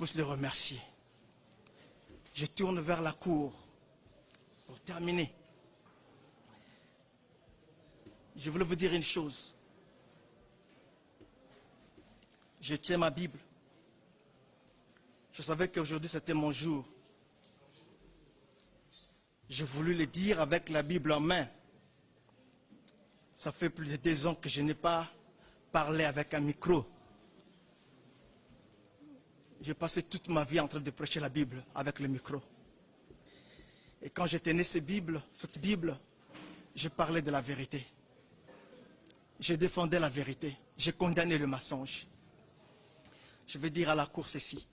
puisse le remercier. Je tourne vers la cour pour terminer. Je voulais vous dire une chose. Je tiens ma Bible. Je savais qu'aujourd'hui c'était mon jour. J'ai voulu le dire avec la Bible en main. Ça fait plus de 2 ans que je n'ai pas parlé avec un micro. J'ai passé toute ma vie en train de prêcher la Bible avec le micro. Et quand j'ai tenu cette Bible, je parlais de la vérité. Je défendais la vérité. Je condamnais le mensonge. Je veux dire à la cour ceci.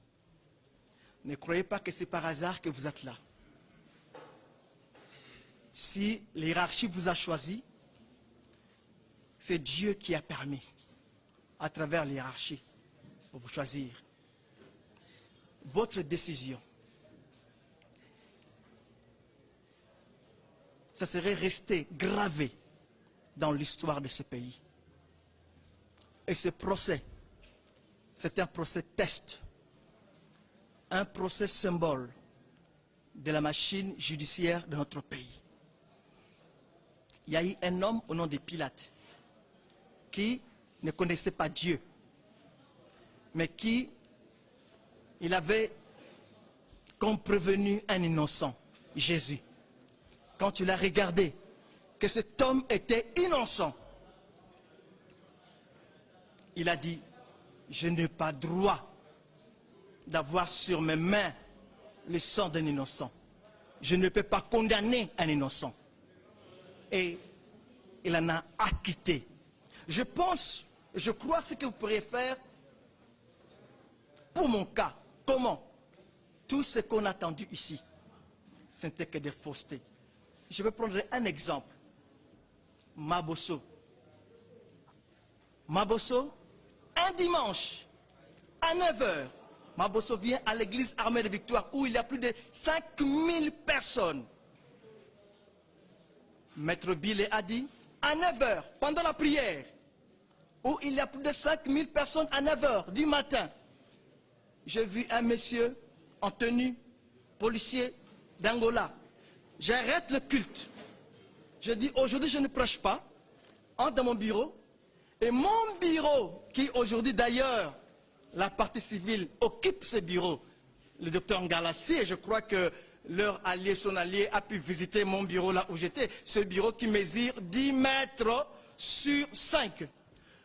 Ne croyez pas que c'est par hasard que vous êtes là. Si l'hiérarchie vous a choisi, c'est Dieu qui a permis, à travers l'hiérarchie, pour vous choisir. Votre décision, ça serait resté gravé dans l'histoire de ce pays. Et ce procès, c'est un procès test, un procès symbole de la machine judiciaire de notre pays. Il y a eu un homme au nom de Pilate qui ne connaissait pas Dieu, mais qui il avait comme prévenu un innocent, Jésus. Quand il a regardé que cet homme était innocent, il a dit, je n'ai pas droit d'avoir sur mes mains le sang d'un innocent. Je ne peux pas condamner un innocent. Et il en a acquitté. Je crois ce que vous pourriez faire pour mon cas. Comment? Tout ce qu'on a entendu ici, ce n'était que des faussetés. Je vais prendre un exemple. Mabosso. Mabosso, un dimanche, à 9 h, Mabosso vient à l'église Armée de Victoire où il y a plus de 5000 personnes. Maître Billet a dit, à 9 h, pendant la prière, où il y a plus de 5000 personnes à 9 h du matin, j'ai vu un monsieur en tenue, policier d'Angola. J'arrête le culte. Je dis, aujourd'hui je ne prêche pas. Entre dans mon bureau. Et mon bureau, qui aujourd'hui d'ailleurs, la partie civile occupe ce bureau, le docteur Ngalassi, et je crois que leur allié, son allié, a pu visiter mon bureau là où j'étais. Ce bureau qui mesure 10 mètres sur 5.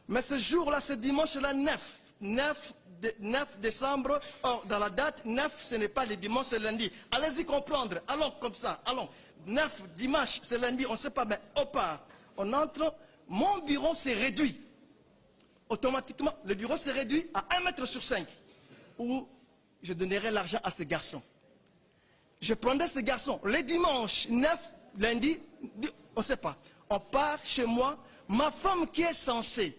Mais ce jour-là, ce dimanche-là, 9 décembre, or dans la date, 9 ce n'est pas le dimanche, c'est lundi. Allez-y comprendre, allons comme ça, allons. 9 dimanche, c'est lundi, on ne sait pas, mais on part. On entre, mon bureau s'est réduit. Automatiquement, le bureau s'est réduit à 1 mètre sur 5. Où je donnerai l'argent à ce garçon. Je prendrai ce garçon, le dimanche, 9, lundi, on ne sait pas. On part chez moi, ma femme qui est censée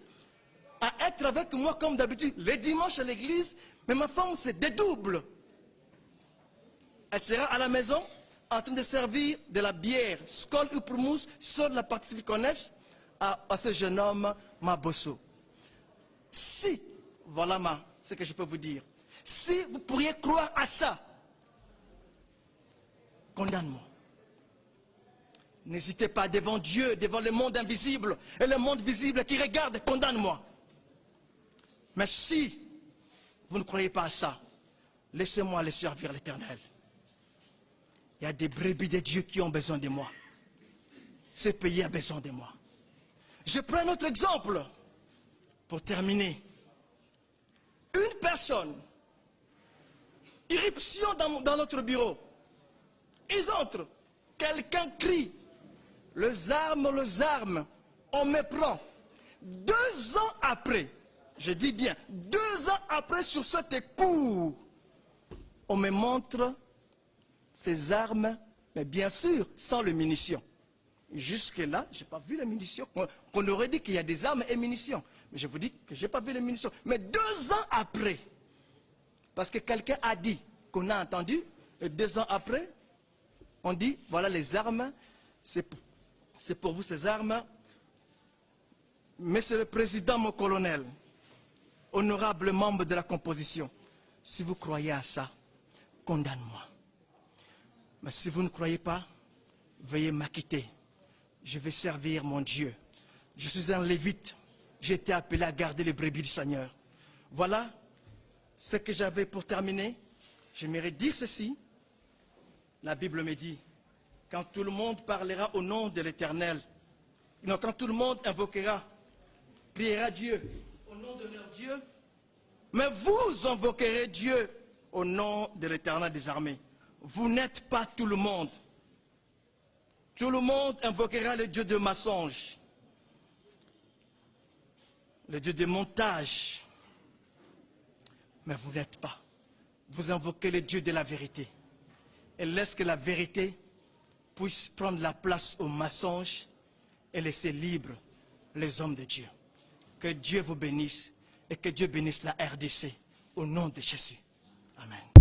à être avec moi comme d'habitude, les dimanches à l'église, mais ma femme se dédouble. Elle sera à la maison en train de servir de la bière, skol ou proumous, sur la partie qu'ils connaissent, à ce jeune homme, Mabosso. Si, voilà ce que je peux vous dire, si vous pourriez croire à ça, condamne-moi. N'hésitez pas devant Dieu, devant le monde invisible et le monde visible qui regarde, condamne-moi. Mais si vous ne croyez pas à ça, laissez-moi aller servir l'Éternel. Il y a des brebis de Dieu qui ont besoin de moi. Ce pays a besoin de moi. Je prends un autre exemple pour terminer. Une personne, irruption dans notre bureau. Ils entrent, quelqu'un crie, les armes, on me prend. 2 ans après, je dis bien, 2 ans après sur cette cour, on me montre ces armes, mais bien sûr, sans les munitions. Jusque-là, je n'ai pas vu les munitions. On aurait dit qu'il y a des armes et munitions. Mais je vous dis que je n'ai pas vu les munitions. Mais 2 ans après, parce que quelqu'un a dit qu'on a entendu, et 2 ans après, on dit, voilà les armes, c'est pour vous ces armes. Monsieur le Président, mon colonel, honorable membre de la composition, Si vous croyez à ça, condamne-moi. Mais si vous ne croyez pas, veuillez m'acquitter. Je vais servir mon Dieu. Je suis un lévite. J'ai été appelé à garder les brebis du Seigneur. Voilà ce que j'avais pour terminer. J'aimerais dire ceci. La Bible me dit, quand tout le monde parlera au nom de l'Éternel, non, quand tout le monde invoquera, priera Dieu au nom de leur Dieu, mais vous invoquerez Dieu au nom de l'Éternel des armées. Vous n'êtes pas tout le monde. Tout le monde invoquera le Dieu de mensonge, le Dieu de montage. Mais vous n'êtes pas. Vous invoquez le Dieu de la vérité. Et laisse que la vérité puisse prendre la place au mensonge et laisser libre les hommes de Dieu. Que Dieu vous bénisse et que Dieu bénisse la RDC au nom de Jésus. Amen.